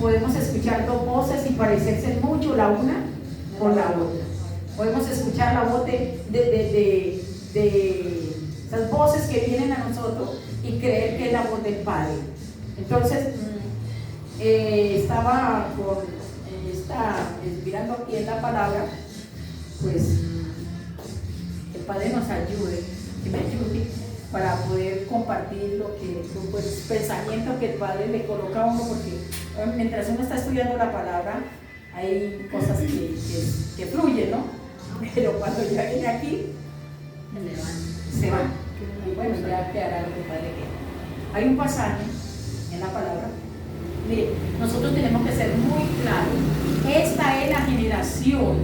podemos escuchar dos voces y parecerse mucho la una con la otra. Podemos escuchar la voz de esas voces que vienen a nosotros y creer que es la voz del Padre. Entonces, estaba mirando aquí en la palabra, pues el Padre nos ayude, que me ayude para poder compartir pues, pensamientos que el Padre le coloca a uno, porque mientras uno está estudiando la palabra hay cosas que fluyen, ¿no? Pero cuando ya viene aquí se van. Y bueno, ya quedará lo que el Padre quiera. Hay un pasaje en la palabra. Mire, nosotros tenemos que ser muy claros. Esta es la generación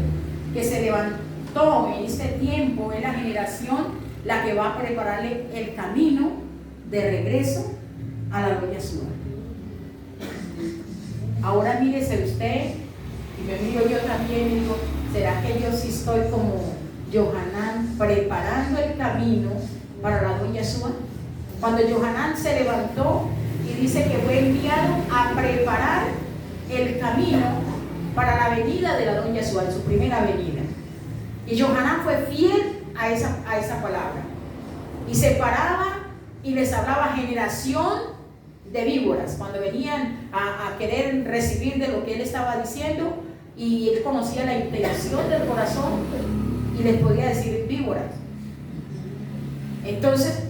que se levantó en este tiempo, es la generación la que va a prepararle el camino de regreso a la gloria suya. Ahora mírese usted, y me miro yo también y digo, ¿será que yo sí estoy como Johanán preparando el camino para la gloria suya? Cuando Johanán se levantó y dice que fue enviado a preparar el camino para la venida de la doña Suárez, su primera venida. Y Johanán fue fiel a esa palabra. Y se paraba y les hablaba generación de víboras, cuando venían a querer recibir de lo que él estaba diciendo, y él conocía la intención del corazón y les podía decir víboras. Entonces,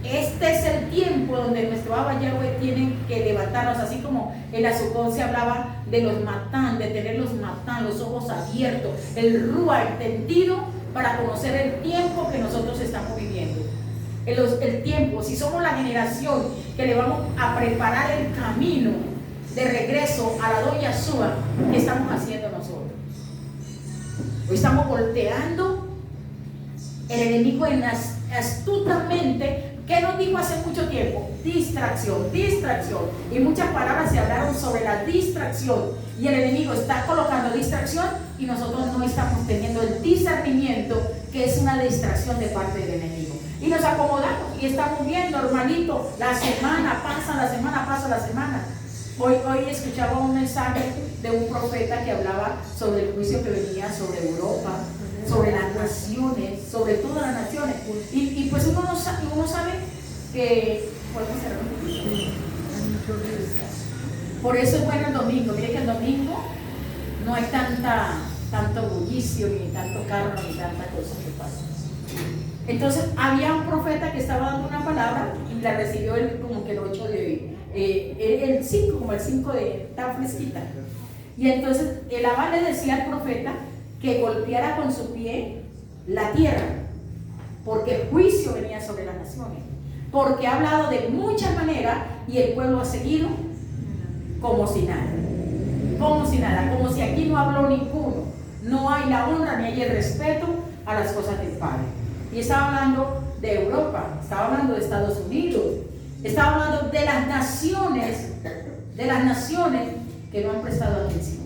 este es el tiempo donde nuestro Abba Yahweh tiene que levantarnos, así como en la Sukkot se hablaba de los matán, de tener los matán, los ojos abiertos, el rúa entendido para conocer el tiempo que nosotros estamos viviendo. El tiempo, si somos la generación que le vamos a preparar el camino de regreso a la doña Yahshua, ¿qué estamos haciendo nosotros? Hoy estamos volteando el enemigo astutamente. ¿Qué nos dijo hace mucho tiempo? Distracción, distracción. Y muchas palabras se hablaron sobre la distracción. Y el enemigo está colocando distracción y nosotros no estamos teniendo el discernimiento, que es una distracción de parte del enemigo. Y nos acomodamos y estamos bien normalito. La semana pasa la semana. Hoy escuchaba un mensaje de un profeta que hablaba sobre el juicio que venía sobre Europa, sobre las naciones, sobre todas las naciones. Y pues uno sabe que podemos cerrar. Por eso es bueno el domingo. Mire que el domingo no hay tanto bullicio, ni tanto carro, ni tanta cosa que pasa. Entonces había un profeta que estaba dando una palabra y la recibió como que el 8 de el 5, como el 5 de tan fresquita. Y entonces el Abba le decía al profeta que golpeara con su pie la tierra, porque el juicio venía sobre las naciones, porque ha hablado de muchas maneras y el pueblo ha seguido como si nada, como si aquí no habló ninguno, no hay la honra ni hay el respeto a las cosas del Padre. Y estaba hablando de Europa, estaba hablando de Estados Unidos, estaba hablando de las naciones que no han prestado atención.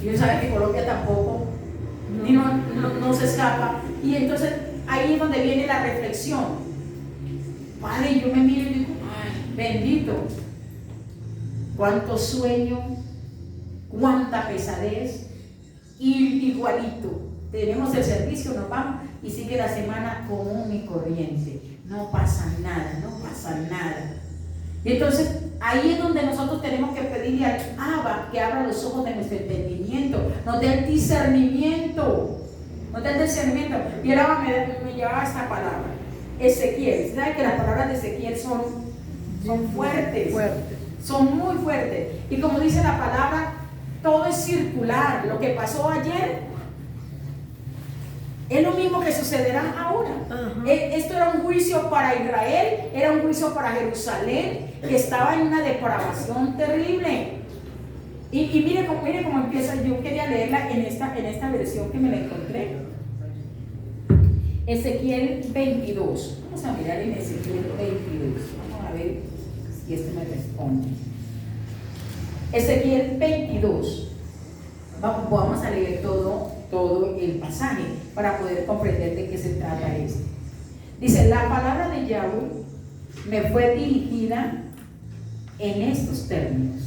Y uno sabe que Colombia tampoco, y no se escapa. Y entonces ahí es donde viene la reflexión. Padre, yo me miro y digo, ay, bendito, cuánto sueño, cuánta pesadez, igualito. Tenemos el servicio, nos vamos y sigue la semana común y corriente. No pasa nada. Y entonces ahí es donde nosotros tenemos que pedirle al Abba que abra los ojos de nuestro entendimiento, nos dé el discernimiento. Y el Abba me llevaba esta palabra, Ezequiel. ¿Sabe que las palabras de Ezequiel son fuertes? Son muy fuertes. Y como dice la palabra, todo es circular. Lo que pasó ayer es lo mismo que sucederá ahora. Esto era un juicio para Israel, era un juicio para Jerusalén, que estaba en una depravación terrible. Y mire cómo empieza. Yo quería leerla en esta versión que me la encontré. Ezequiel 22. Vamos a mirar en Ezequiel 22. Vamos a ver si esto me responde. Ezequiel 22. Vamos a leer todo el pasaje para poder comprender de qué se trata esto. Dice: la palabra de Yahweh me fue dirigida en estos términos.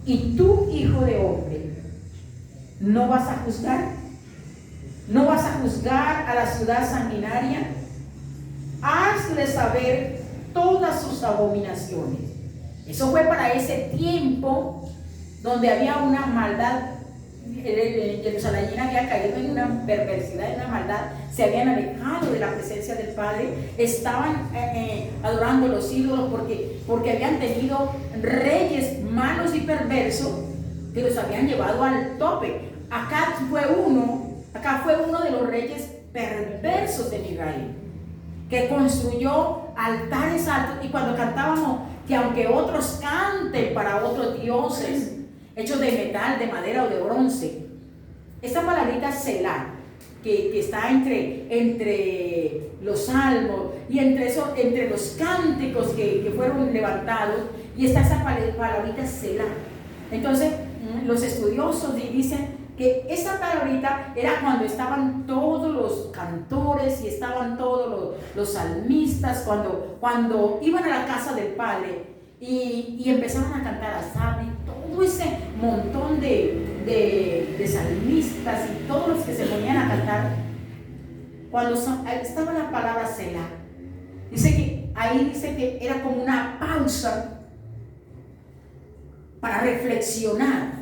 Y tú, hijo de hombre, ¿no vas a juzgar? ¿No vas a juzgar a la ciudad sanguinaria? Hazle saber todas sus abominaciones. Eso fue para ese tiempo donde había una maldad. Jerusalén había caído en una perversidad, en una maldad, se habían alejado de la presencia del Padre, estaban adorando los ídolos porque habían tenido reyes malos y perversos que los habían llevado al tope. Acá fue uno de los reyes perversos de Israel, que construyó altares altos, y cuando cantábamos que aunque otros canten para otros dioses hechos de metal, de madera o de bronce, esta palabrita Selah, que está entre los salmos y entre los cánticos que fueron levantados, y está esa palabrita Selah. Entonces los estudiosos dicen que esa palabrita era cuando estaban todos los cantores y estaban todos los salmistas, cuando iban a la casa del Padre y empezaban a cantar a Asaf, todo ese montón de salmistas y todos los que se ponían a cantar, cuando estaba la palabra Selah, dice que era como una pausa para reflexionar.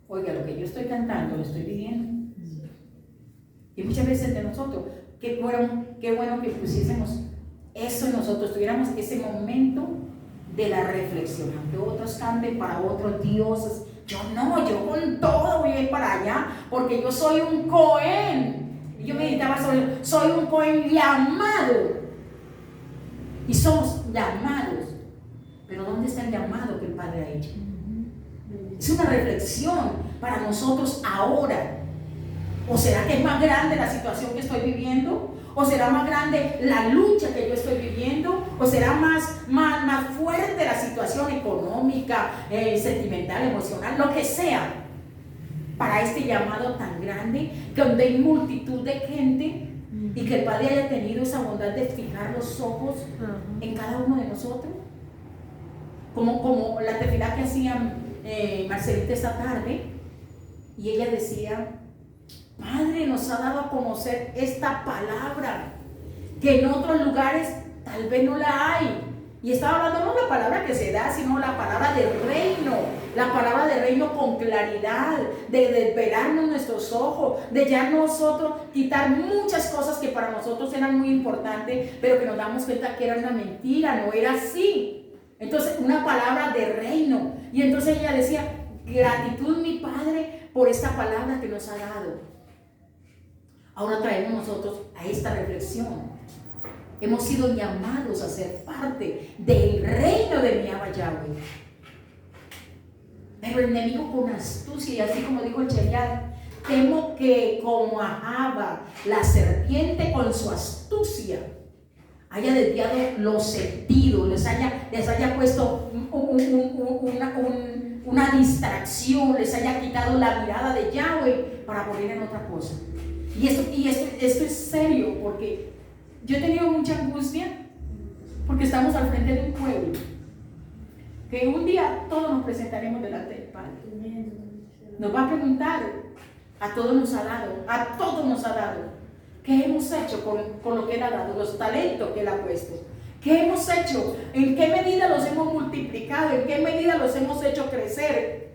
Oiga, lo que yo estoy cantando lo estoy viviendo. Y muchas veces de nosotros, qué bueno que pusiésemos eso en nosotros, tuviéramos ese momento de la reflexión. Aunque otros canten para otros dioses, yo con todo voy a ir para allá, porque yo soy un Cohen. Y yo meditaba sobre, soy un Cohen llamado, y somos llamados. Pero ¿dónde está el llamado que el Padre ha hecho? Es una reflexión para nosotros ahora. ¿O será que es más grande la situación que estoy viviendo? ¿O será más grande la lucha que yo estoy viviendo? ¿O será más fuerte la situación económica, sentimental, emocional, lo que sea? Para este llamado tan grande, donde hay multitud de gente, y que el Padre haya tenido esa bondad de fijar los ojos en cada uno de nosotros. Como la tefilá que hacía Marcelita esta tarde, y ella decía: Padre, nos ha dado a conocer esta palabra que en otros lugares tal vez no la hay. Y estaba hablando no la palabra que se da, sino la palabra del reino, la palabra del reino con claridad, de desvelarnos nuestros ojos, de ya nosotros quitar muchas cosas que para nosotros eran muy importantes, pero que nos damos cuenta que era una mentira, no era así. Entonces, una palabra de reino. Y entonces ella decía: gratitud, mi Padre, por esta palabra que nos ha dado. Ahora traemos nosotros a esta reflexión. Hemos sido llamados a ser parte del reino de mi Abba Yahweh. Pero el enemigo con astucia, y así como dijo el Cheyat, temo que como Ahaba, la serpiente con su astucia, haya desviado los sentidos, les haya puesto una distracción, les haya quitado la mirada de Yahweh para poner en otra cosa. Y esto es serio, porque yo he tenido mucha angustia, porque estamos al frente de un pueblo que un día todos nos presentaremos delante del Padre. Nos va a preguntar: a todos nos ha dado. ¿Qué hemos hecho con lo que Él ha dado? Los talentos que Él ha puesto. ¿Qué hemos hecho? ¿En qué medida los hemos multiplicado? ¿En qué medida los hemos hecho crecer?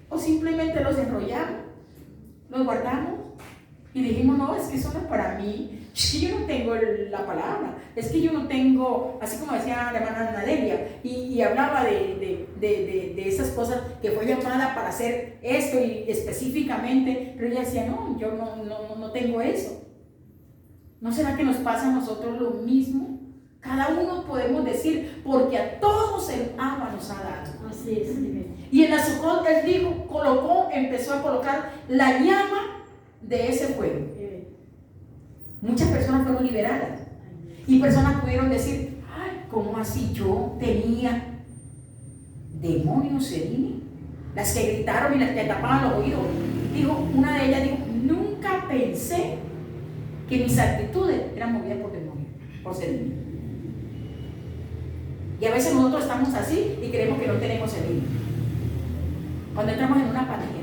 ¿O simplemente los enrollamos? ¿Los guardamos? Y dijimos: no, es que eso no es para mí, es que yo no tengo la palabra, es que yo no tengo, así como decía la hermana Nadelia, y hablaba de esas cosas, que fue llamada para hacer esto y específicamente, pero ella decía: no, yo no tengo eso. ¿No será que nos pasa a nosotros lo mismo? Cada uno podemos decir: porque a todos el Abba nos ha dado. Así es. Y en la Sukkot Él empezó a colocar la llama de ese fuego. Muchas personas fueron liberadas, y personas pudieron decir: ay, ¿cómo así yo tenía demonios en mí? Las que gritaron y las que tapaban los oídos. Una de ellas dijo: nunca pensé que mis actitudes eran movidas por demonios, por ser. Y a veces nosotros estamos así y creemos que no tenemos el. cuando entramos en una apatía,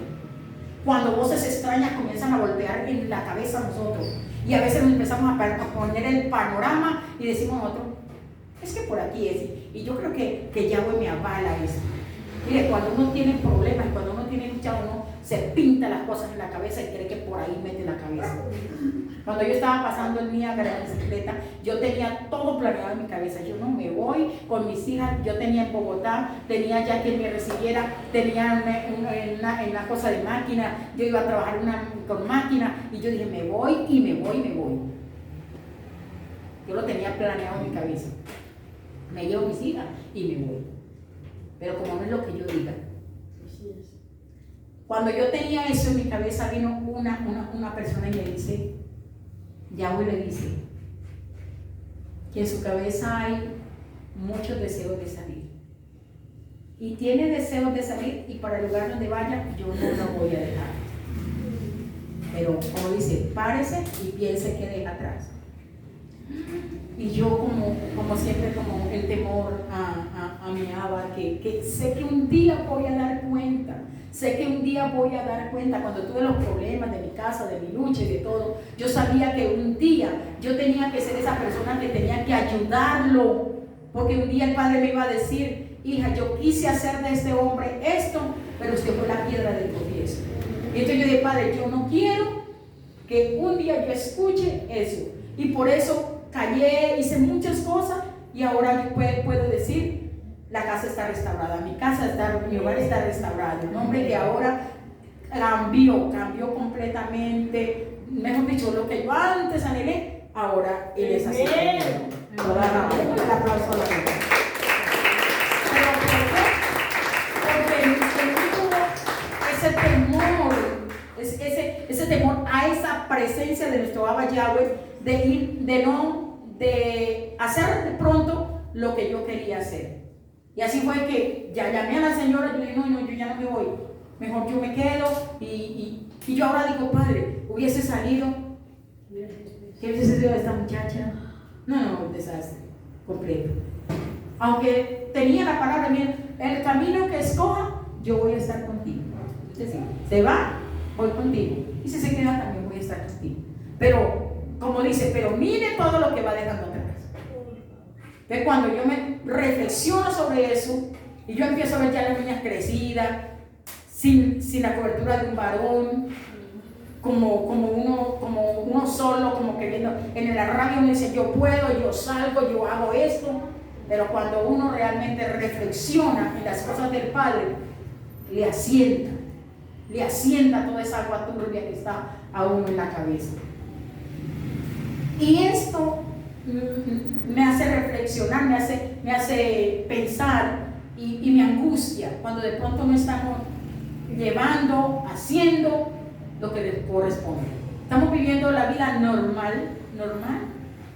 cuando voces extrañas comienzan a voltear en la cabeza a nosotros, y a veces nos empezamos a poner el panorama y decimos nosotros, es que por aquí es, y yo creo que Yahweh me avala eso. Mire, cuando uno tiene problemas, cuando uno tiene lucha, uno se pinta las cosas en la cabeza y cree que por ahí mete la cabeza. Cuando yo estaba pasando el día en la bicicleta, yo tenía todo planeado en mi cabeza. Yo no me voy con mis hijas, yo tenía en Bogotá, tenía ya quien me recibiera, tenía una cosa de máquina, yo iba a trabajar con máquina, y yo dije, me voy y me voy y me voy. Yo lo tenía planeado en mi cabeza. Me llevo mis hijas y me voy. Pero como no es lo que yo diga. Cuando yo tenía eso en mi cabeza, vino una persona y me dice, Yahweh le dice, que en su cabeza hay muchos deseos de salir. Y tiene deseos de salir, y para el lugar donde vaya, yo no lo voy a dejar. Pero como dice, párese y piense que deja atrás. Y yo como siempre, como el temor a mi Abba, que sé que un día voy a dar cuenta, cuando tuve los problemas de mi casa, de mi lucha y de todo, yo sabía que un día yo tenía que ser esa persona que tenía que ayudarlo, porque un día el Padre me iba a decir, hija, yo quise hacer de este hombre esto, pero usted fue la piedra del tropiezo. Y entonces yo dije, Padre, yo no quiero que un día yo escuche eso, y por eso callé, hice muchas cosas, y ahora yo puedo decir, la casa está restaurada, mi hogar está restaurado. Un hombre que ahora cambió completamente, mejor dicho, lo que yo antes anhelé, ahora él es así. El aplauso a la gente. Pero porque él tuvo ese temor a esa presencia de nuestro Abba Yahweh, de hacer de pronto lo que yo quería hacer. Y así fue que ya llamé a la señora y le dije, no, yo ya no me voy, mejor yo me quedo, y yo ahora digo, Padre, hubiese salido, ¿qué hubiese sido esta muchacha? No, un desastre completo. Aunque tenía la palabra, miren, el camino que escoja, yo voy a estar contigo. Es decir, se va, voy contigo, y si se queda, también voy a estar contigo. Pero, como dice, pero mire todo lo que va dejando atrás. Pero cuando yo me reflexiono sobre eso, y yo empiezo a ver ya las niñas crecidas, sin la cobertura de un varón, como uno solo, como queriendo, en la rabia uno dice, yo puedo, yo salgo, yo hago esto. Pero cuando uno realmente reflexiona en las cosas del Padre, le asienta toda esa agua turbia que está a uno en la cabeza. Y esto me hace reflexionar, me hace pensar, y me angustia cuando de pronto no estamos haciendo lo que les corresponde. Estamos viviendo la vida normal,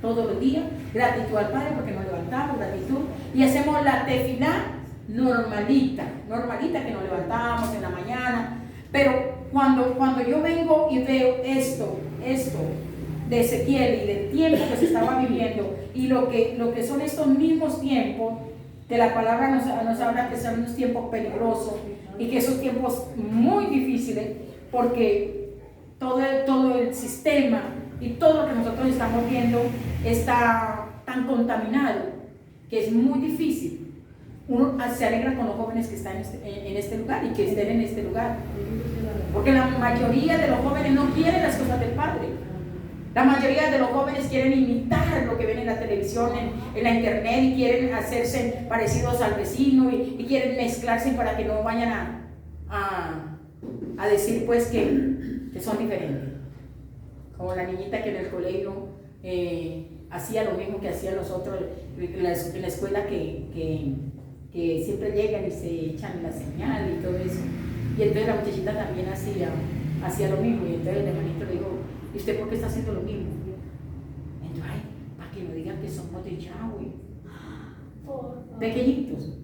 todos los días, gratitud al Padre porque nos levantamos, gratitud, y hacemos la tefilá normalita que nos levantamos en la mañana. Pero cuando yo vengo y veo esto de Ezequiel y del tiempo que se estaba viviendo, y lo que son estos mismos tiempos, que la palabra nos habla que son unos tiempos peligrosos, y que esos tiempos muy difíciles, porque todo el sistema y todo lo que nosotros estamos viendo está tan contaminado que es muy difícil. Uno se alegra con los jóvenes que están en este lugar y que estén en este lugar, porque la mayoría de los jóvenes no quieren las cosas del Padre. La mayoría de los jóvenes quieren imitar lo que ven en la televisión, en la internet, y quieren hacerse parecidos al vecino, y quieren mezclarse para que no vayan a decir pues que son diferentes. Como la niñita que en el colegio hacía lo mismo que hacían los otros en la escuela, que siempre llegan y se echan la señal y todo eso. Y entonces la muchachita también hacía lo mismo, y entonces el hermanito le dijo, ¿y usted por qué está haciendo lo mismo? Entonces, para que no digan que somos de Yahweh. Pequeñitos,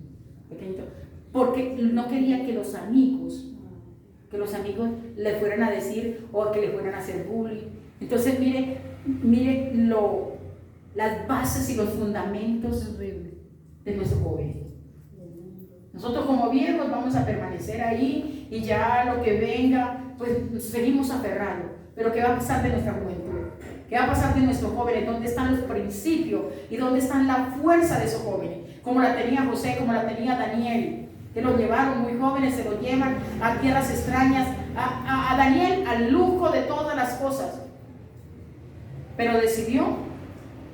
porque no quería que los amigos le fueran a decir, o que le fueran a hacer bullying. Entonces mire las bases y los fundamentos de nuestros jóvenes. Nosotros como viejos vamos a permanecer ahí y ya lo que venga, pues seguimos aferrados. Pero ¿qué va a pasar de nuestra juventud? ¿Qué va a pasar de nuestros jóvenes? ¿Dónde están los principios? ¿Y dónde están la fuerza de esos jóvenes? Como la tenía José, como la tenía Daniel, que los llevaron muy jóvenes, se los llevan a tierras extrañas, a Daniel al lujo de todas las cosas. Pero decidió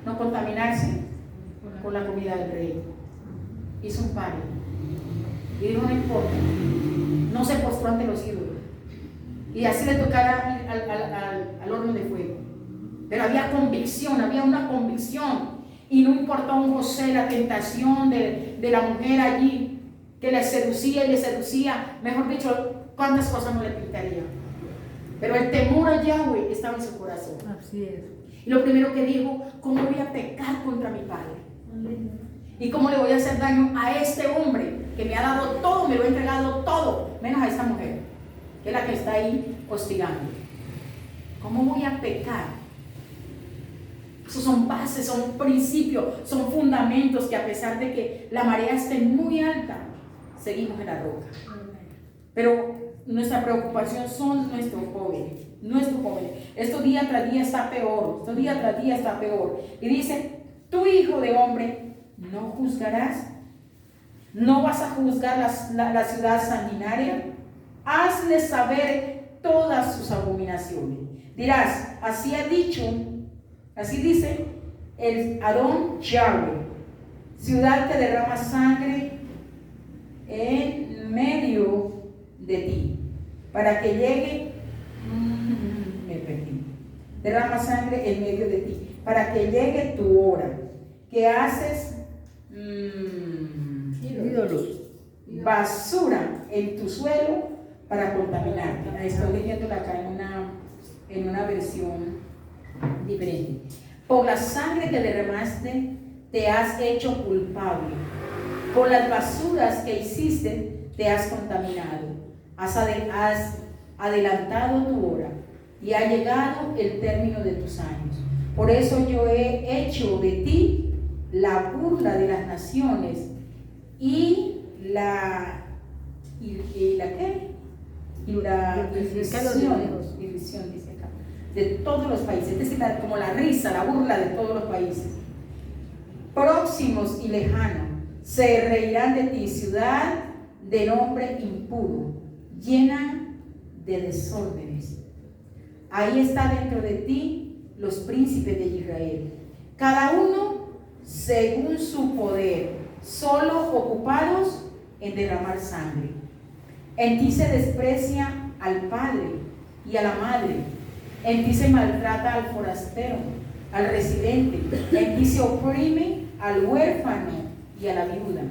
no contaminarse con la comida del rey. Hizo un party. Y dijo, no importa, no se postró ante los ídolos. Y así le tocara al horno de fuego. Pero había convicción, había una convicción. Y no importó a un José la tentación de la mujer allí, que le seducía y le seducía. Mejor dicho, cuántas cosas no le pintaría. Pero el temor a Yahweh estaba en su corazón. Así es. Y lo primero que dijo, ¿cómo voy a pecar contra mi padre? ¿Y cómo le voy a hacer daño a este hombre que me ha dado todo, me lo ha entregado todo, menos a esta mujer, que es la que está ahí hostigando? ¿Cómo voy a pecar? Esos son bases, son principios, son fundamentos que a pesar de que la marea esté muy alta, seguimos en la roca. Pero nuestra preocupación son nuestros jóvenes. Esto día tras día está peor, Y dice, tu hijo de hombre, ¿no juzgarás? ¿No vas a juzgar la ciudad sanguinaria? Hazle saber todas sus abominaciones. Dirás, así ha dicho, así dice el Adón Yahweh, ciudad que derrama sangre en medio de ti, para que llegue, derrama sangre en medio de ti, para que llegue tu hora, que haces ídolos, basura en tu suelo para contaminarte. Estoy leyéndola acá en una versión diferente. Por la sangre que derramaste te has hecho culpable, por las basuras que hiciste te has contaminado, has adelantado tu hora y ha llegado el término de tus años. Por eso yo he hecho de ti la burla de las naciones y la irrisión, dice acá, de todos los países, es decir, como la risa, la burla de todos los países. Próximos y lejanos se reirán de ti, ciudad de nombre impuro, llena de desórdenes. Ahí está dentro de ti los príncipes de Israel, cada uno según su poder, solo ocupados en derramar sangre. En ti se desprecia al padre y a la madre, en ti se maltrata al forastero, al residente, en ti se oprime al huérfano y a la viuda.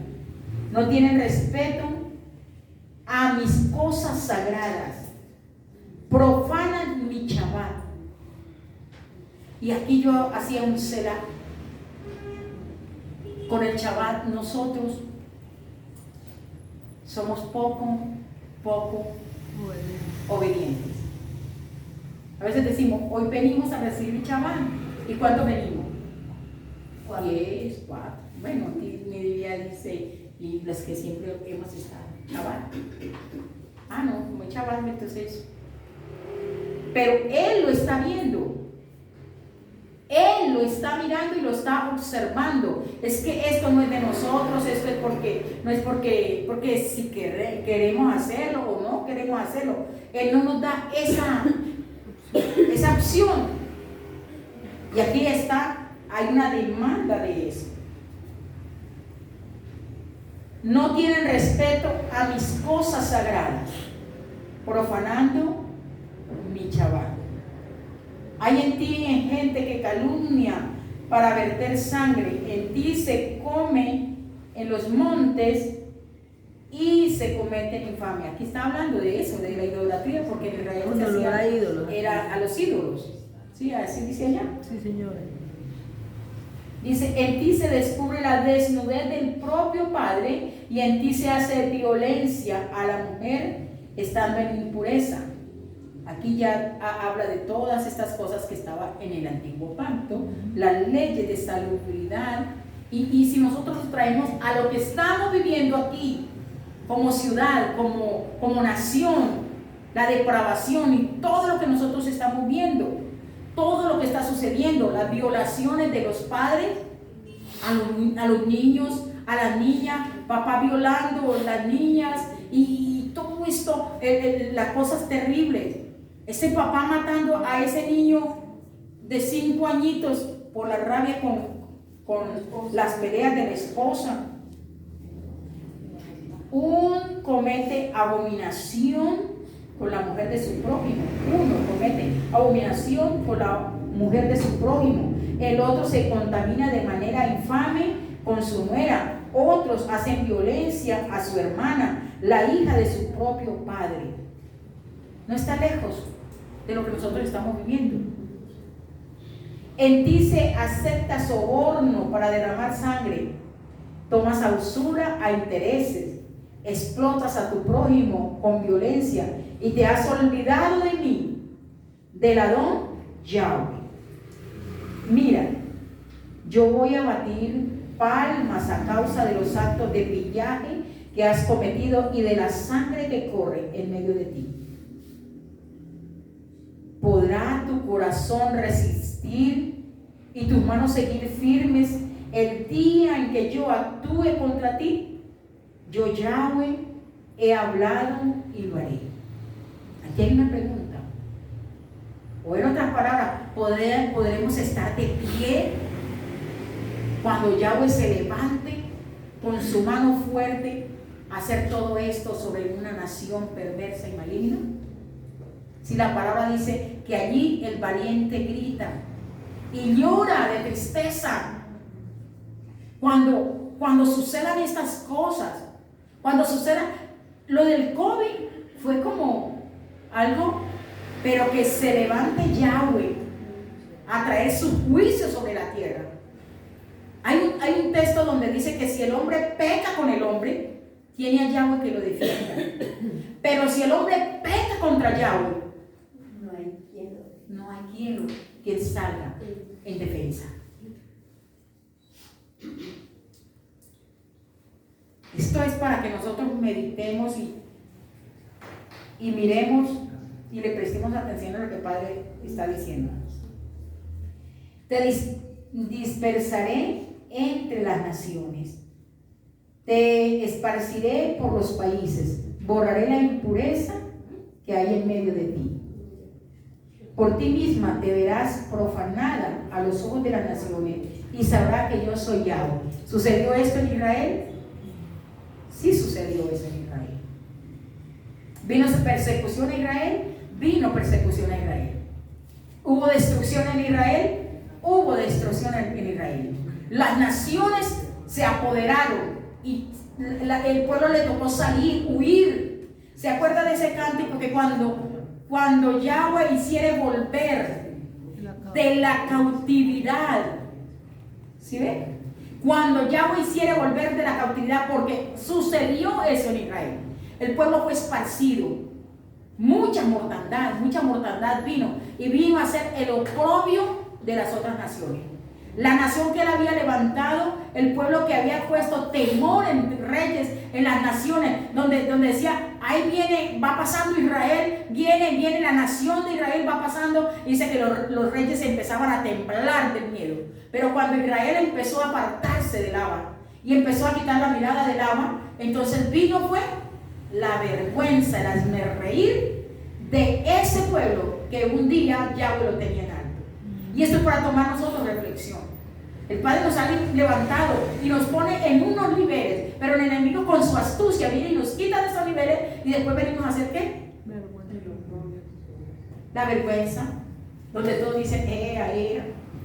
No tienen respeto a mis cosas sagradas, profanan mi Shabbat. Y aquí yo hacía un selah. Con el Shabbat nosotros somos poco obedientes. A veces decimos, hoy venimos a recibir Shabbat. ¿Y cuánto venimos? 10, 4. Bueno, aquí mi Biblia dice, y los que siempre hemos estado, Shabbat. Ah, no, como Shabbat, entonces. Pero Él lo está viendo. Él lo está mirando y lo está observando. Es que esto no es de nosotros, esto es porque si queremos hacerlo o no queremos hacerlo. Él no nos da esa opción. Y aquí hay una demanda de eso. No tienen respeto a mis cosas sagradas, profanando mi Shabbat. Hay en ti gente que calumnia para verter sangre. En ti se come en los montes y se cometen infamia. Aquí está hablando de eso, de la idolatría, porque en Israel se hacía era a los ídolos. ¿Sí? Así dice allá. Sí, señora. Dice, en ti se descubre la desnudez del propio padre y en ti se hace violencia a la mujer estando en impureza. Aquí ya habla de todas estas cosas que estaban en el antiguo pacto, las leyes de salubridad, y si nosotros traemos a lo que estamos viviendo aquí, como ciudad, como nación, la depravación y todo lo que nosotros estamos viendo, todo lo que está sucediendo, las violaciones de los padres a los niños, a las niñas, papá violando a las niñas y todo esto, las cosas terribles. Ese papá matando a ese niño de 5 añitos por la rabia con las peleas de la esposa. Un comete abominación con la mujer de su prójimo. Uno comete abominación con la mujer de su prójimo. El otro se contamina de manera infame con su nuera. Otros hacen violencia a su hermana, la hija de su propio padre. No está lejos de lo que nosotros estamos viviendo. En ti se acepta soborno para derramar sangre. Tomas a usura a intereses. Explotas a tu prójimo con violencia y te has olvidado de mí, del Adón Yahweh. Mira, yo voy a batir palmas a causa de los actos de pillaje que has cometido y de la sangre que corre en medio de ti. ¿Podrá tu corazón resistir y tus manos seguir firmes el día en que yo actúe contra ti? Yo, Yahweh, he hablado y lo haré. Aquí hay una pregunta. O en otras palabras, ¿podremos estar de pie cuando Yahweh se levante con su mano fuerte a hacer todo esto sobre una nación perversa y maligna? Si la palabra dice que allí el valiente grita y llora de tristeza cuando sucedan estas cosas. Cuando suceda lo del COVID, fue como algo, pero que se levante Yahweh a traer su juicio sobre la tierra. Hay un texto donde dice que si el hombre peca con el hombre, tiene a Yahweh que lo defienda. Pero si el hombre peca contra Yahweh, no hay quien salga en defensa. Esto es para que nosotros meditemos y miremos y le prestemos atención a lo que el Padre está diciendo. Te dispersaré entre las naciones, te esparciré por los países, borraré la impureza que hay en medio de ti. Por ti misma te verás profanada a los ojos de las naciones y sabrá que yo soy Yahweh. ¿Sucedió esto en Israel? Sí sucedió eso en Israel. ¿Vino persecución a Israel? Vino persecución a Israel. ¿Hubo destrucción en Israel? Hubo destrucción en Israel. Las naciones se apoderaron y el pueblo le tocó salir, huir. ¿Se acuerda de ese cántico que cuando Yahweh hiciere volver de la cautividad? ¿Sí ve? Cuando Yahweh hiciere volver de la cautividad, porque sucedió eso en Israel. El pueblo fue esparcido. Mucha mortandad vino a ser el oprobio de las otras naciones. La nación que él había levantado, el pueblo que había puesto temor en reyes, en las naciones, donde decía, ahí viene, va pasando Israel, viene la nación de Israel, va pasando, y dice que los reyes empezaban a temblar del miedo. Pero cuando Israel empezó a apartarse del Abba y empezó a quitar la mirada del Abba, entonces fue la vergüenza, el hazmerreír de ese pueblo que un día Yahweh lo tenía en alto. Y esto es para tomar nosotros reflexión. El Padre nos ha levantado y nos pone en unos niveles, pero el enemigo con su astucia viene y nos quita de esos niveles y después venimos a hacer ¿qué? La vergüenza, donde todos dicen,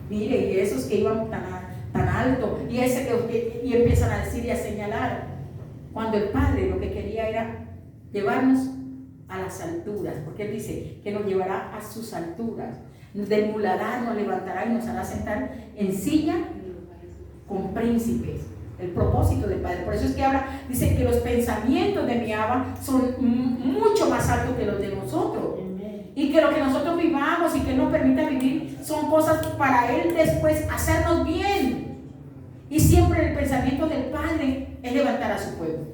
mire, y esos que iban tan alto, y y empiezan a decir y a señalar, cuando el Padre lo que quería era llevarnos a las alturas, porque Él dice que nos llevará a sus alturas. Del muladar nos levantará y nos hará sentar en silla con príncipes. El propósito del Padre. Por eso es que dice que los pensamientos de mi Abba son mucho más altos que los de nosotros. Y que lo que nosotros vivamos y que Él nos permita vivir son cosas para Él después hacernos bien. Y siempre el pensamiento del Padre es levantar a su pueblo.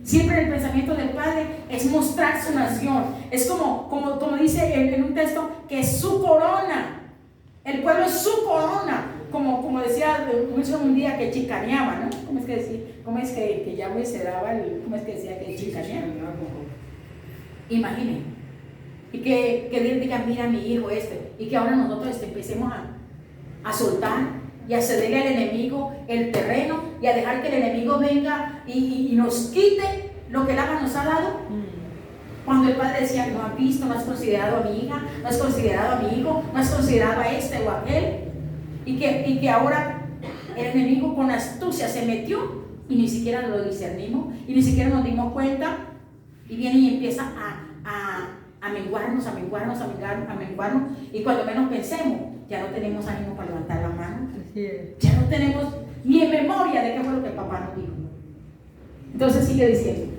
Siempre el pensamiento del Padre es mostrar su nación. Es como dice en un texto, que es su corona. El pueblo es su corona. Como decía un día que chicaneaba, ¿no? ¿Cómo es que decía? ¿Cómo es que Yahweh se daba cómo es que decía que chicaneaba? Imaginen. Y que Dios diga, mira mi hijo y que ahora nosotros empecemos a soltar y a cederle al enemigo el terreno y a dejar que el enemigo venga y nos quite lo que el Abba nos ha dado. Cuando el Padre decía, no has visto, no has considerado a mi hija, no has considerado a mi hijo, no has considerado a este o a aquel, y que ahora el enemigo con astucia se metió y ni siquiera lo discernimos y ni siquiera nos dimos cuenta, y viene y empieza a menguarnos, y cuando menos pensemos, ya no tenemos ánimo para levantar la mano, ya no tenemos ni en memoria de qué fue lo que el papá nos dijo. Entonces sigue diciendo,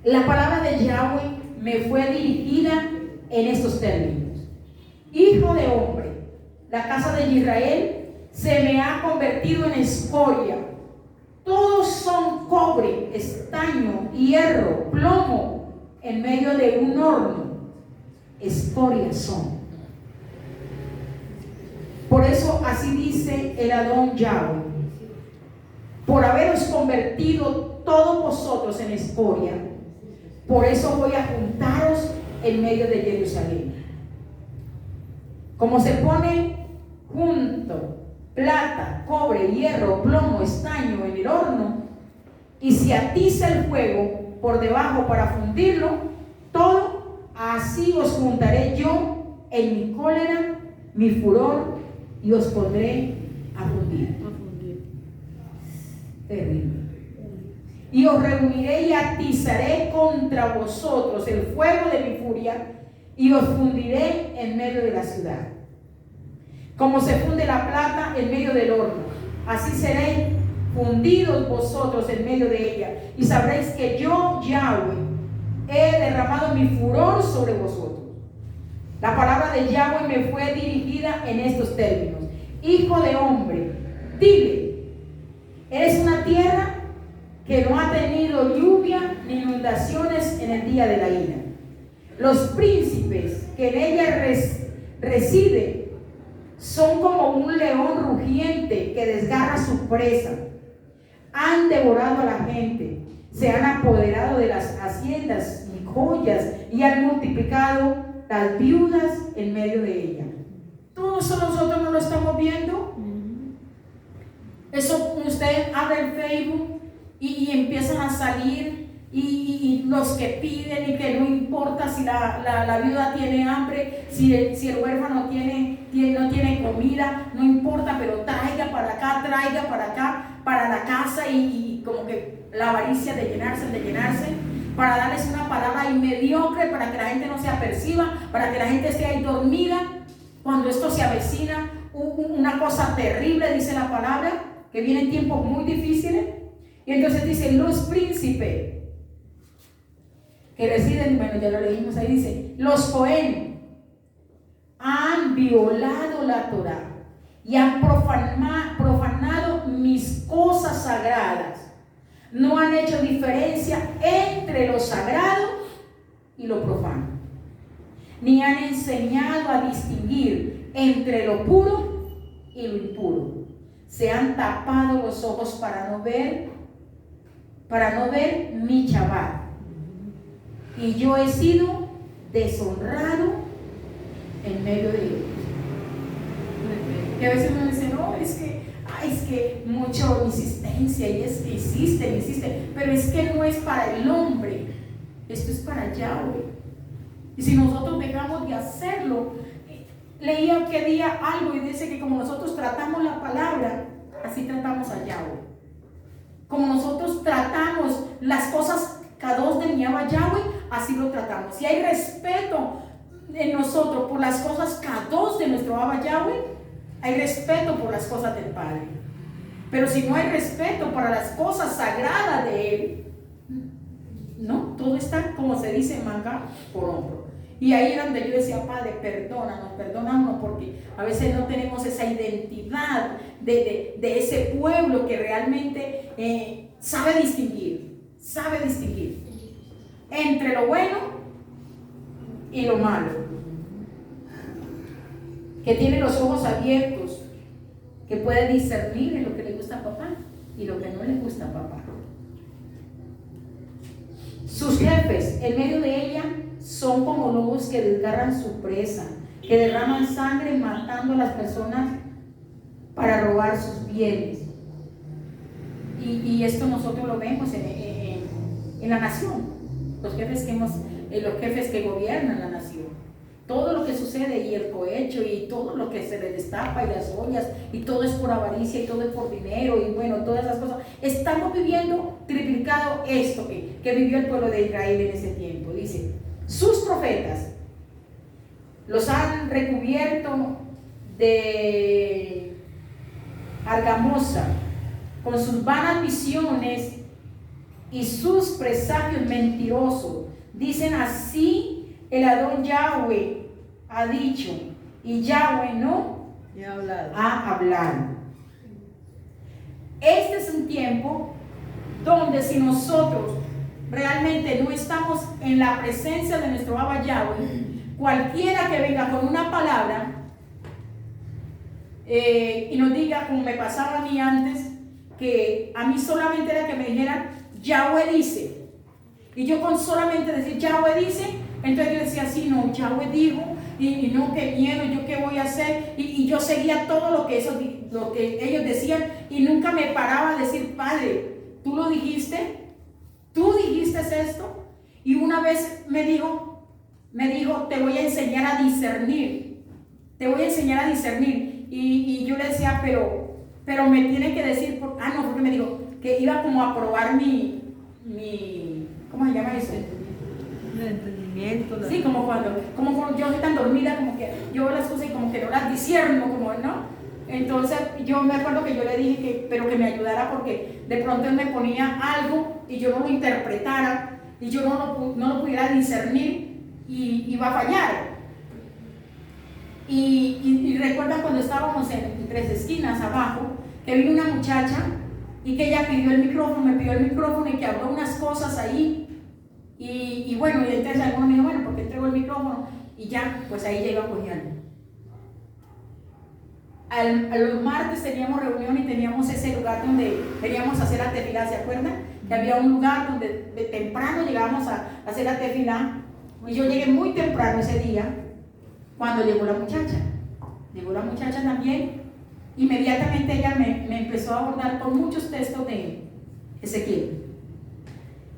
la palabra de Yahweh me fue dirigida en estos términos: hijo de hombre, la casa de Israel se me ha convertido en escoria. Todos son cobre, estaño, hierro, plomo, en medio de un horno. Escoria son. Por eso así dice el Adón Yahweh: por haberos convertido todos vosotros en escoria, por eso voy a juntaros en medio de Jerusalén. Como se pone junto plata, cobre, hierro, plomo, estaño en el horno, y se atiza el fuego por debajo para fundirlo todo, así os juntaré yo en mi cólera, mi furor, y os pondré a fundir. Terrible. Y os reuniré y atizaré contra vosotros el fuego de mi furia, y os fundiré en medio de la ciudad. Como se funde la plata en medio del horno, así seréis fundidos vosotros en medio de ella, y sabréis que yo, Yahweh, he derramado mi furor sobre vosotros. La palabra de Yahweh me fue dirigida en estos términos: hijo de hombre, dile, eres una tierra que no ha tenido lluvia ni inundaciones en el día de la ira. Los príncipes que en ella residen son como un león rugiente que desgarra su presa. Han devorado a la gente, se han apoderado de las haciendas y joyas, y han multiplicado las viudas en medio de ella. Todo eso nosotros no lo estamos viendo. Eso usted abre el Facebook y empiezan a salir y los que piden, y que no importa si la viuda tiene hambre, si el huérfano no tiene comida, no importa, pero traiga para acá, para la casa, y como que la avaricia de llenarse, para darles una palabra mediocre, para que la gente no se aperciba, para que la gente esté ahí dormida, cuando esto se avecina una cosa terrible, dice la palabra, que vienen tiempos muy difíciles. Y entonces dice, los príncipes que residen, bueno, ya lo leímos ahí, dice, los Cohen han violado la Torá y han profanado mis cosas sagradas. No han hecho diferencia entre lo sagrado y lo profano, ni han enseñado a distinguir entre lo puro y lo impuro. Se han tapado los ojos para no ver mi Shabbat, y yo he sido deshonrado en medio de ellos. Y a veces uno dice, no, es que mucha insistencia, y es que insiste, pero es que no es para el hombre, esto es para Yahweh. Y si nosotros dejamos de hacerlo, leía que día algo y dice que como nosotros tratamos la palabra, así tratamos a Yahweh. Como nosotros tratamos las cosas Kadosh de Miaba Yahweh, así lo tratamos. Si hay respeto en nosotros por las cosas Kadosh de nuestro Abba Yahweh, hay respeto por las cosas del Padre. Pero si no hay respeto para las cosas sagradas de Él, no, todo está, como se dice, manga por hombro. Y ahí era donde yo decía, Padre, perdónanos, porque a veces no tenemos esa identidad de ese pueblo que realmente sabe distinguir entre lo bueno y lo malo, que tiene los ojos abiertos, que puede discernir en lo que le gusta a papá y lo que no le gusta a papá. Sus jefes en medio de ella son como lobos que desgarran su presa, que derraman sangre matando a las personas para robar sus bienes. Y esto nosotros lo vemos en la nación, los jefes que gobiernan la nación. Todo lo que sucede y el cohecho y todo lo que se le destapa y las ollas y todo es por avaricia y todo es por dinero y bueno, todas esas cosas. Estamos viviendo triplicado esto que vivió el pueblo de Israel en ese tiempo. Dice, sus profetas los han recubierto de argamosa con sus vanas visiones y sus presagios mentirosos. Dicen así, el Adón Yahweh ha dicho, y Yahweh no ha hablado. Este es un tiempo donde si nosotros realmente no estamos en la presencia de nuestro Abba Yahweh, cualquiera que venga con una palabra y nos diga, como me pasaba a mí antes, que a mí solamente era que me dijeran Yahweh dice, y yo con solamente decir Yahweh dice, entonces yo decía así, no, Yahweh dijo, y no, qué miedo, yo qué voy a hacer, y yo seguía todo lo que ellos decían, y nunca me paraba a decir, Padre, tú lo dijiste, tú dijiste esto, y una vez me dijo, te voy a enseñar a discernir, y yo le decía, pero me tiene que decir, porque me dijo que iba como a probar mi ¿cómo se llama eso? El entendimiento. Sí, como cuando yo estoy tan dormida, como que yo veo las cosas y como que no las discierno, como, ¿no? Entonces yo me acuerdo que yo le dije pero que me ayudara porque de pronto él me ponía algo y yo no lo interpretara y yo no lo pudiera discernir y iba a fallar. Y recuerdan cuando estábamos en Tres Esquinas abajo, que vino una muchacha y que ella me pidió el micrófono y que habló unas cosas ahí. Y bueno, y entonces alguno me dijo, bueno, porque entregó el micrófono y ya, pues ahí ya iba apoyando. A los martes teníamos reunión y teníamos ese lugar donde veníamos a hacer la tefilá, ¿se acuerdan? Que había un lugar donde de temprano llegábamos a hacer la tefilá. Y yo llegué muy temprano ese día cuando llegó la muchacha. Llegó la muchacha también. Inmediatamente ella me empezó a abordar con muchos textos de Ezequiel.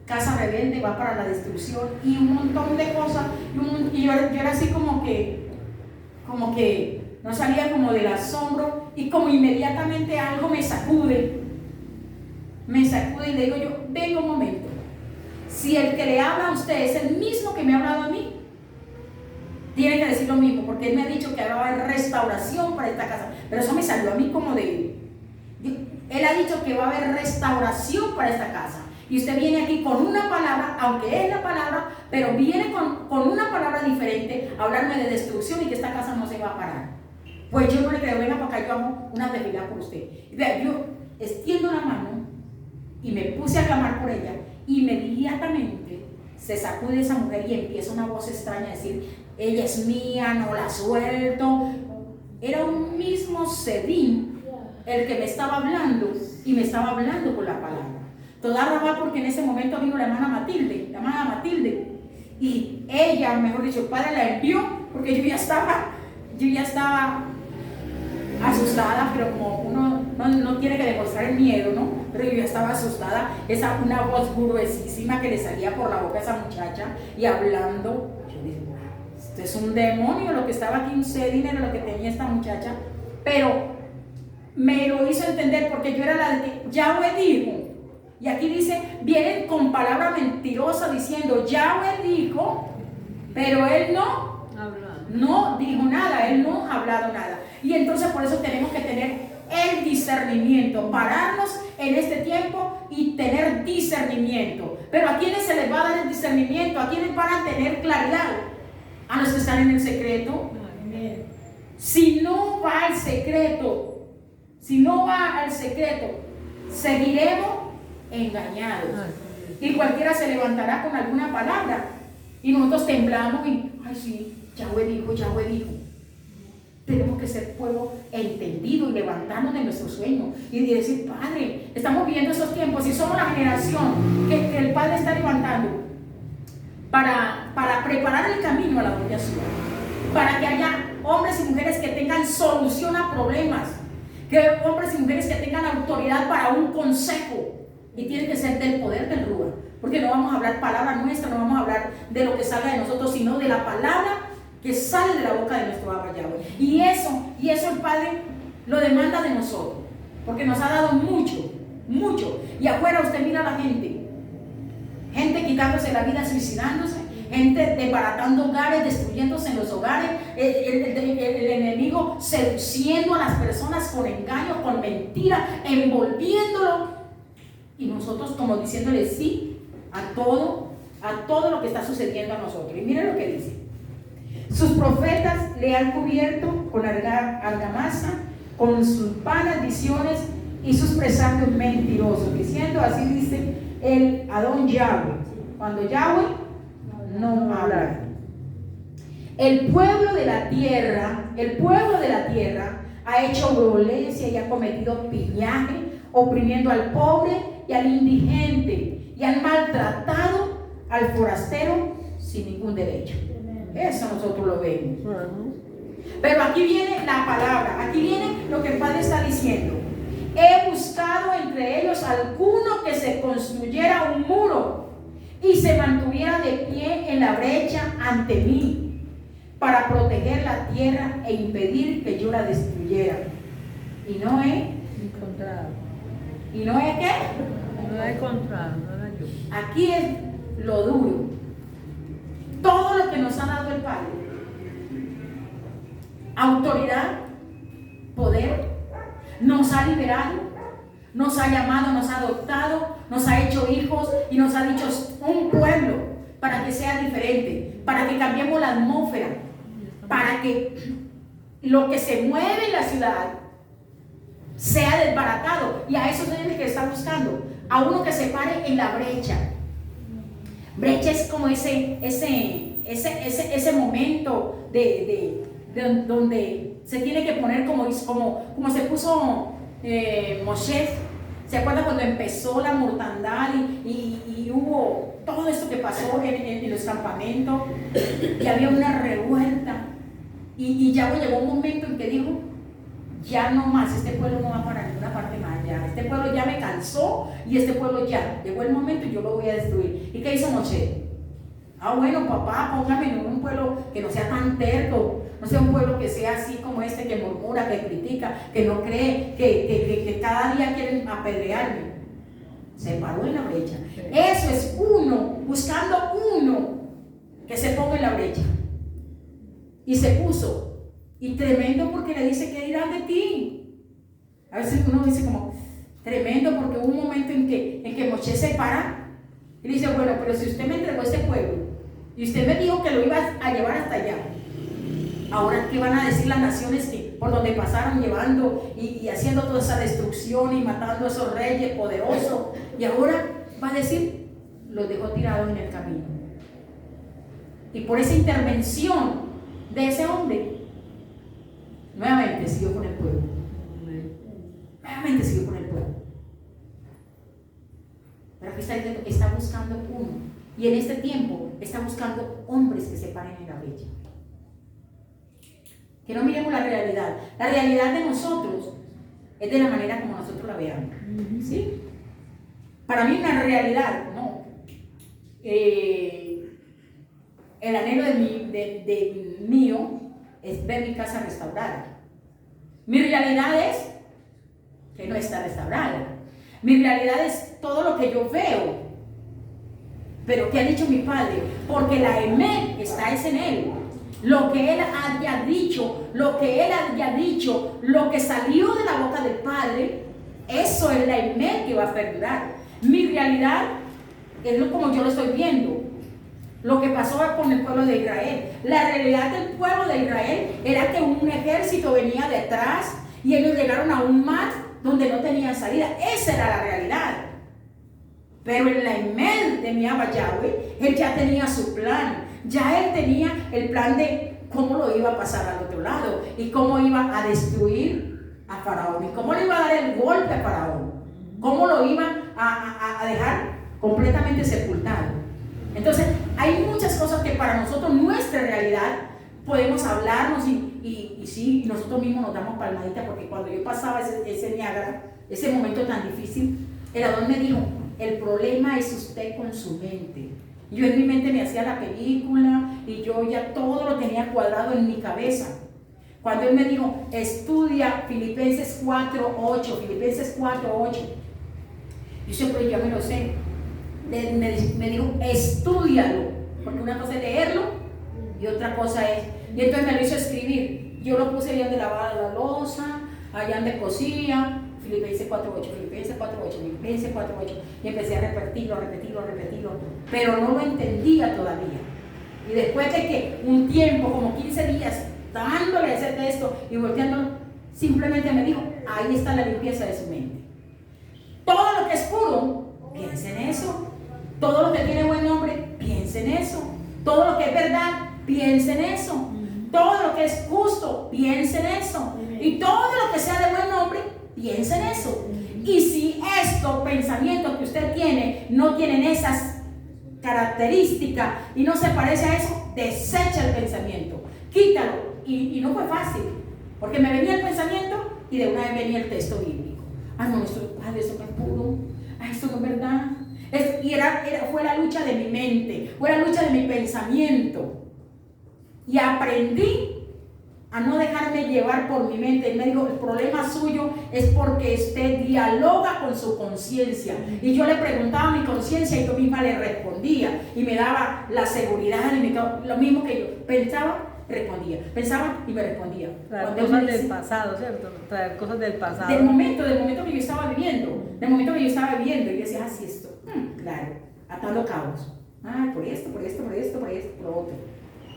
Casa rebelde va para la destrucción y un montón de cosas. Y yo era así como que no salía como del asombro y como inmediatamente algo me sacude y le digo yo, venga un momento, si el que le habla a usted es el mismo que me ha hablado a mí, tiene que decir lo mismo, porque él me ha dicho que va a haber restauración para esta casa, pero eso me salió a mí como él ha dicho que va a haber restauración para esta casa. Y usted viene aquí con una palabra, aunque es la palabra, pero viene con una palabra diferente a hablarme de destrucción y que esta casa no se va a parar. Pues yo no le creo, venga para acá, yo hago una tefilá por usted. Y vea, yo extiendo la mano y me puse a clamar por ella. Inmediatamente se sacude esa mujer y empieza una voz extraña a decir, ella es mía, no la suelto. Era un mismo Sedín el que me estaba hablando y me estaba hablando con la palabra. Toda rabá porque en ese momento vino la hermana Matilde, y ella, mejor dicho, el padre la envió porque yo ya estaba asustada, pero como uno no tiene que demostrar el miedo, ¿no? Pero yo ya estaba asustada, una voz gruesísima que le salía por la boca a esa muchacha y hablando. Yo dije, esto es un demonio lo que estaba aquí, un sedín era lo que tenía esta muchacha, pero me lo hizo entender porque yo era la de que Yahweh dijo. Y aquí dice, vienen con palabra mentirosa diciendo, Yahweh dijo, pero él no dijo nada, él no ha hablado nada. Y entonces por eso tenemos que tener el discernimiento, pararnos en este tiempo y tener discernimiento. Pero ¿a quiénes se les va a dar el discernimiento? ¿A quiénes van a tener claridad? A los que están en el secreto. Si no va al secreto, seguiremos engañados. Y cualquiera se levantará con alguna palabra. Y nosotros temblamos y, ay sí, Yahweh dijo, Yahweh dijo. Tenemos que ser pueblo entendido y levantarnos de nuestro sueño y decir, Padre, estamos viviendo esos tiempos y somos la generación que el Padre está levantando para preparar el camino a la gloria suya, para que haya hombres y mujeres que tengan solución a problemas, que hombres y mujeres que tengan autoridad para un consejo, y tiene que ser del poder del Rúa, porque no vamos a hablar palabra nuestra, no vamos a hablar de lo que salga de nosotros, sino de la palabra que sale de la boca de nuestro Abba Yahweh. Y eso el Padre lo demanda de nosotros, porque nos ha dado mucho, mucho. Y afuera usted mira a la gente quitándose la vida, suicidándose, gente desbaratando hogares, destruyéndose en los hogares, el enemigo seduciendo a las personas con engaño, con mentira, envolviéndolo, y nosotros como diciéndole sí a todo lo que está sucediendo a nosotros. Y miren lo que dice: sus profetas le han cubierto con argamasa, con sus vanas visiones y sus presagios mentirosos, diciendo, así dice el Adón Yahweh, cuando Yahweh no habla. El pueblo de la tierra ha hecho violencia y ha cometido pillaje, oprimiendo al pobre y al indigente, y han maltratado al forastero sin ningún derecho. Eso nosotros lo vemos. Pero aquí viene la palabra, aquí viene lo que el Padre está diciendo. He buscado entre ellos alguno que se construyera un muro y se mantuviera de pie en la brecha ante mí, para proteger la tierra e impedir que yo la destruyera. Y no he encontrado. ¿Y no es qué? No he encontrado, no la yo. Aquí es lo duro. Todo lo que nos ha dado el Padre: autoridad, poder, nos ha liberado, nos ha llamado, nos ha adoptado, nos ha hecho hijos y nos ha dicho un pueblo para que sea diferente, para que cambiemos la atmósfera, para que lo que se mueve en la ciudad sea desbaratado. Y a eso es el que está buscando, a uno que se pare en la brecha. Brecha es como ese momento donde se tiene que poner como se puso Moshe. ¿Se acuerdan cuando empezó la mortandad y hubo todo esto que pasó en los campamentos? Y había una revuelta. Y ya llegó un momento en que dijo: ya no más, este pueblo no va para ninguna parte más, ya, este pueblo ya me cansó y este pueblo ya, llegó el momento y yo lo voy a destruir. ¿Y qué hizo Moshe? Bueno, papá, póngame en un pueblo que no sea tan terco, no sea un pueblo que sea así como este, que murmura, que critica, que no cree, que cada día quieren apedrearme. Se paró en la brecha. Sí. Eso es uno, buscando uno que se ponga en la brecha. Y se puso. Y tremendo, porque le dice: ¿qué dirán de ti? A veces uno dice como tremendo, porque hubo un momento en que Moshe se para y dice: bueno, pero si usted me entregó este pueblo y usted me dijo que lo iba a llevar hasta allá, ahora ¿qué van a decir las naciones que por donde pasaron llevando y haciendo toda esa destrucción y matando a esos reyes poderosos? Y ahora va a decir: los dejó tirados en el camino. Y por esa intervención de ese hombre, nuevamente siguió con el pueblo. Nuevamente siguió con el pueblo. Pero aquí está diciendo que está buscando uno. Y en este tiempo está buscando hombres que se paren en la brecha. Que no miremos la realidad. La realidad de nosotros es de la manera como nosotros la veamos. ¿Sí? Para mí una realidad, no. El anhelo de mío es ver mi casa restaurada. Mi realidad es que no está restaurada. Mi realidad es todo lo que yo veo. Pero ¿qué ha dicho mi Padre? Porque la emet está en él. Lo que él haya dicho, lo que salió de la boca del Padre, eso es la emet que va a perdurar. Mi realidad es como yo lo estoy viendo. Lo que pasó con el pueblo de Israel. La realidad del pueblo de Israel era que un ejército venía detrás y ellos llegaron a un mar donde no tenían salida. Esa era la realidad. Pero en la Imed de mi Abba Yahweh, él ya tenía su plan. Ya él tenía el plan de cómo lo iba a pasar al otro lado y cómo iba a destruir a Faraón y cómo le iba a dar el golpe a Faraón, cómo lo iba a dejar completamente sepultado. Entonces, hay muchas cosas que para nosotros, nuestra realidad, podemos hablarnos y sí, nosotros mismos nos damos palmaditas, porque cuando yo pasaba ese Niágara, ese momento tan difícil, el Adón me dijo: el problema es usted con su mente. Yo en mi mente me hacía la película y yo ya todo lo tenía cuadrado en mi cabeza. Cuando él me dijo: estudia Filipenses 4:8, Filipenses 4:8, yo siempre ya me lo sé. Me dijo: estúdialo, porque una cosa es leerlo y otra cosa es, y entonces me lo hizo escribir. Yo lo puse allá donde lavaba la loza, allá donde cosía, Filipenses 4:8, Filipenses 4:8, Filipenses 4:8, y empecé a repetirlo, pero no lo entendía todavía. Y después de que un tiempo, como 15 días, dándole ese texto y volteándolo, simplemente me dijo: ahí está la limpieza de su mente. Todo lo que es puro, piensa en eso. Todo lo que tiene buen nombre, piensa en eso. Todo lo que es verdad, piensa en eso. Todo lo que es justo, piensa en eso. Y todo lo que sea de buen nombre, piensa en eso. Y si estos pensamientos que usted tiene no tienen esas características y no se parece a eso, desecha el pensamiento, quítalo. Y no fue fácil, porque me venía el pensamiento y de una vez venía el texto bíblico. No, eso, Padre, eso no es puro. Eso no es verdad. Fue la lucha de mi mente, fue la lucha de mi pensamiento. Y aprendí a no dejarme llevar por mi mente. Él me dijo: el problema suyo es porque usted dialoga con su conciencia. Y yo le preguntaba a mi conciencia y yo misma le respondía. Y me daba la seguridad, y lo mismo que yo pensaba, respondía. Pensaba y me respondía. Traer cosas del pasado, ¿cierto? Traer cosas del pasado. Del momento que yo estaba viviendo. Del momento que yo estaba viviendo. Y yo decía: así esto. Claro, atando cabos. Por esto, por lo otro.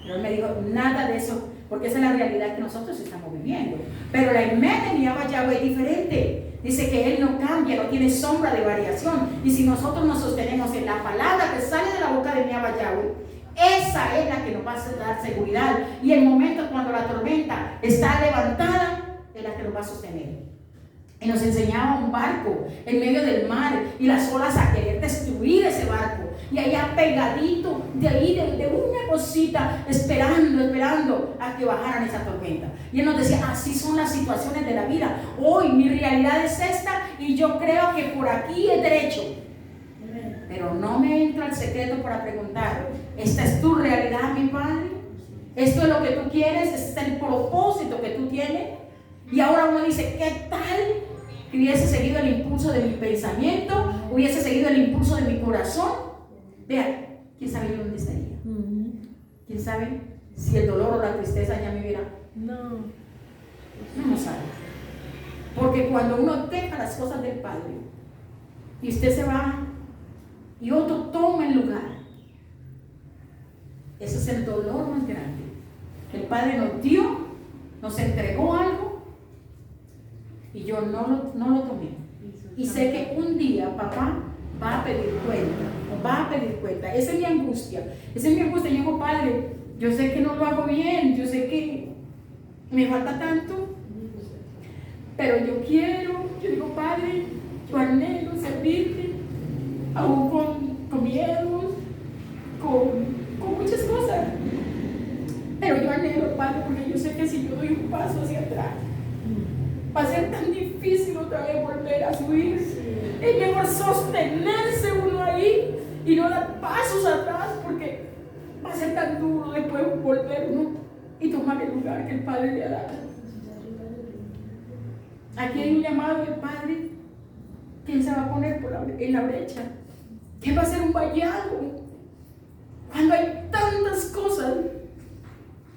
Pero él me dijo: nada de eso, porque esa es la realidad que nosotros estamos viviendo. Pero la imagen de mi Abba Yahweh es diferente. Dice que Él no cambia, no tiene sombra de variación. Y si nosotros nos sostenemos en la palabra que sale de la boca de mi Abba Yahweh, esa es la que nos va a dar seguridad. Y el momento cuando la tormenta está levantada, es la que nos va a sostener. Y nos enseñaba un barco en medio del mar y las olas a querer destruir ese barco. Y allá pegadito de ahí, de una cosita, esperando a que bajaran esa tormenta. Y él nos decía: así son las situaciones de la vida. Hoy mi realidad es esta y yo creo que por aquí es derecho. Pero no me entro al secreto para preguntar: ¿esta es tu realidad, mi Padre? ¿Esto es lo que tú quieres? ¿Este es el propósito que tú tienes? Y ahora uno dice: ¿qué tal que hubiese seguido el impulso de mi pensamiento? ¿Hubiese seguido el impulso de mi corazón? Vean, ¿quién sabe dónde estaría? ¿Quién sabe si el dolor o la tristeza ya me hubiera? No sabe. Porque cuando uno deja las cosas del Padre y usted se va y otro toma el lugar, ese es el dolor más grande. El Padre nos dio, nos entregó algo y yo no lo tomé. Y sé que un día papá va a pedir cuenta. Esa es mi angustia. Yo digo: Padre, yo sé que no lo hago bien, yo sé que me falta tanto, pero yo digo: Padre, yo anhelo servirte, aún con miedos, con muchas cosas. Pero yo anhelo, Padre, porque yo sé que si yo doy un paso hacia atrás, va a ser tan difícil otra vez volver a subir. Es mejor sostenerse uno ahí y no dar pasos atrás, porque va a ser tan duro después volver uno y tomar el lugar que el Padre le ha dado. Aquí hay un llamado del Padre. ¿Quién se va a poner en la brecha? ¿Quién va a ser un vallado? Cuando hay tantas cosas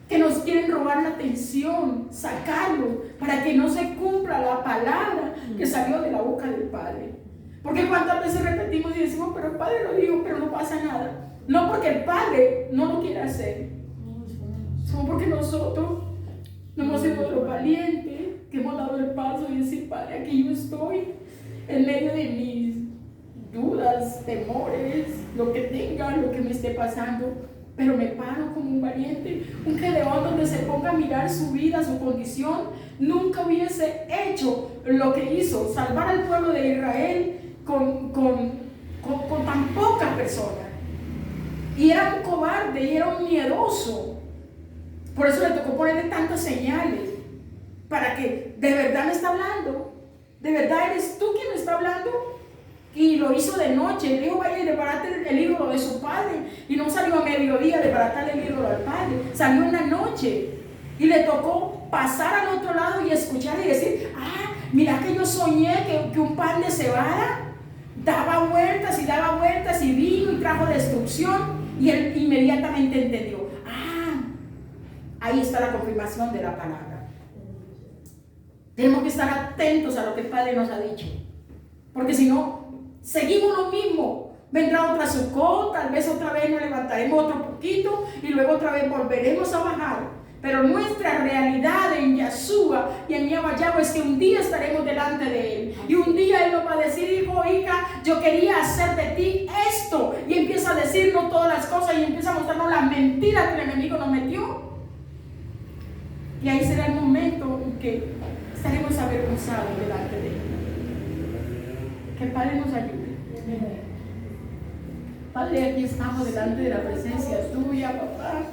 que nos quieren robar la atención, sacarlo, para que no se cumpla la palabra que salió de la boca del Padre. Porque cuántas veces repetimos y decimos: pero el Padre lo dijo, pero no pasa nada. No porque el Padre no lo quiera hacer, sino porque nosotros no hemos sido los valientes, que hemos dado el paso y decir: Padre, aquí yo estoy, en medio de mis dudas, temores, lo que tenga, lo que me esté pasando, pero me paro como un valiente, un Gedeón donde se ponga a mirar su vida, su condición. Nunca hubiese hecho lo que hizo, salvar al pueblo de Israel con tan pocas personas. Y era un cobarde, y era un miedoso. Por eso le tocó ponerle tantas señales, para que de verdad me está hablando, de verdad eres tú quien me está hablando. Y lo hizo de noche. Le dijo, vaya y desbarate el ídolo de su padre. Y no salió a mediodía de desbaratar el ídolo al padre, salió en la noche. Y le tocó pasar al otro lado y escuchar y decir, mira que yo soñé que un pan de cebada daba vueltas y vino y trajo destrucción. Y él inmediatamente entendió, ahí está la confirmación de la palabra. Tenemos que estar atentos a lo que el Padre nos ha dicho, porque si no, seguimos lo mismo. Vendrá otra Sukkot, tal vez otra vez nos levantaremos otro poquito y luego otra vez volveremos a bajar. Pero nuestra realidad en Yeshua y en Yahweh es que un día estaremos delante de Él. Y un día Él nos va a decir, hijo, hija, yo quería hacer de ti esto. Y empieza a decirnos todas las cosas y empieza a mostrarnos las mentiras que el enemigo nos metió. Y ahí será el momento en que estaremos avergonzados delante de Él. Que el Padre nos ayude. Padre, aquí estamos delante de la presencia tuya, papá.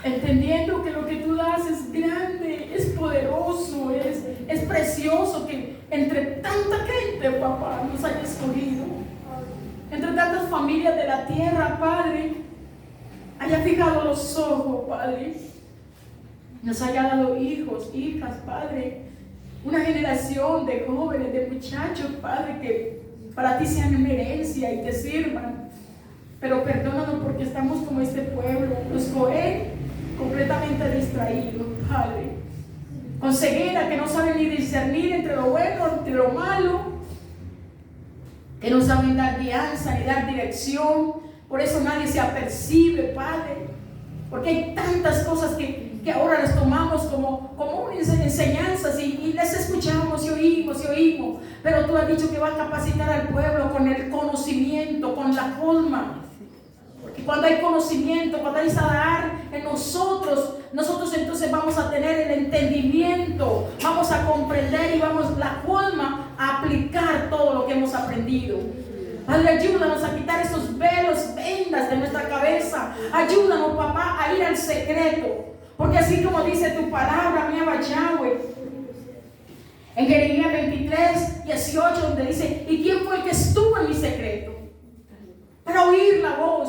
Entendiendo que lo que tú das es grande, es poderoso, es precioso, que entre tanta gente, papá, nos haya escogido. Entre tantas familias de la tierra, Padre, haya fijado los ojos, Padre. Nos haya dado hijos, hijas, Padre. Una generación de jóvenes, de muchachos, Padre, que para ti sean una herencia y te sirvan. Pero perdónanos porque estamos como este pueblo, los Cohen, completamente distraídos, Padre. Con ceguera, que no saben ni discernir entre lo bueno, entre lo malo. Que no saben dar guianza ni dar dirección. Por eso nadie se apercibe, Padre. Porque hay tantas cosas que ahora las tomamos como enseñanzas y las escuchamos y oímos. Pero tú has dicho que vas a capacitar al pueblo con el conocimiento, con la forma. Porque cuando hay conocimiento, cuando hay sadar en nosotros entonces vamos a tener el entendimiento, vamos a comprender y vamos la forma a aplicar todo lo que hemos aprendido. Padre, ayúdanos a quitar esos velos, vendas de nuestra cabeza. Ayúdanos, papá, a ir al secreto. Porque así como dice tu palabra, mi Yahweh, en Jeremías 23, 18, donde dice, ¿y quién fue el que estuvo en mi secreto? Para oír la voz